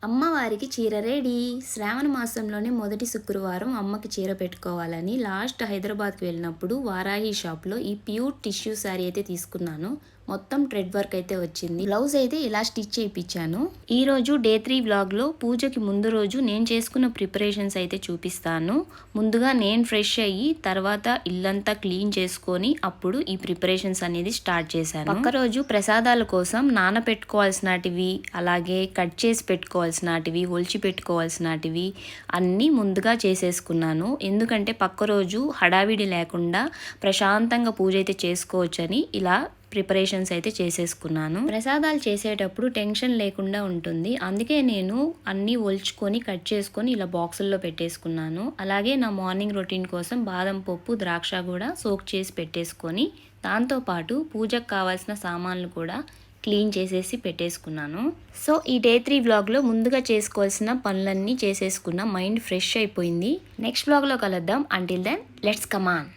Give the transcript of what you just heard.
అమ్మవారికి చీర రెడీ. శ్రావణ మాసంలోనే మొదటి శుక్రవారం అమ్మకి చీర పెట్టుకోవాలని లాస్ట్ హైదరాబాద్కి వెళ్ళినప్పుడు వారాహి షాప్లో ఈ ప్యూర్ టిష్యూ శారీ అయితే తీసుకున్నాను. మొత్తం థ్రెడ్ వర్క్ అయితే వచ్చింది. బ్లౌజ్ అయితే ఇలా స్టిచ్ చేయించాను. ఈ రోజు డే 3 వ్లాగ్లో పూజకి ముందు రోజు నేను చేసుకున్న ప్రిపరేషన్స్ అయితే చూపిస్తాను. ముందుగా నేను ఫ్రెష్ అయ్యి తర్వాత ఇల్లంతా క్లీన్ చేసుకొని అప్పుడు ఈ ప్రిపరేషన్స్ అనేది స్టార్ట్ చేశాను. పక్క రోజు ప్రసాదాల కోసం నానపెట్టుకోవాల్సినటివి, అలాగే కట్ చేసి పెట్టుకోవాల్సినటివి, ఒలిచి పెట్టుకోవాల్సినటివి అన్నీ ముందుగా చేసేసుకున్నాను. ఎందుకంటే పక్క రోజు హడావిడి లేకుండా ప్రశాంతంగా పూజ అయితే చేసుకోవచ్చని ఇలా ప్రిపరేషన్స్ అయితే చేసేసుకున్నాను. ప్రసాదాలు చేసేటప్పుడు టెన్షన్ లేకుండా ఉంటుంది. అందుకే నేను అన్నీ ఒల్చుకొని కట్ చేసుకొని ఇలా బాక్సుల్లో పెట్టేసుకున్నాను. అలాగే నా మార్నింగ్ రొటీన్ కోసం బాదం పప్పు, ద్రాక్ష కూడా సోక్ చేసి పెట్టేసుకొని దాంతోపాటు పూజకు కావాల్సిన సామాన్లు కూడా క్లీన్ చేసేసి పెట్టేసుకున్నాను. సో ఈ డే 3 వ్లాగ్లో ముందుగా చేసుకోవాల్సిన పనులన్నీ చేసేసుకున్నా. మైండ్ ఫ్రెష్ అయిపోయింది. నెక్స్ట్ వ్లాగ్లో కలుద్దాం. Until then let's come on.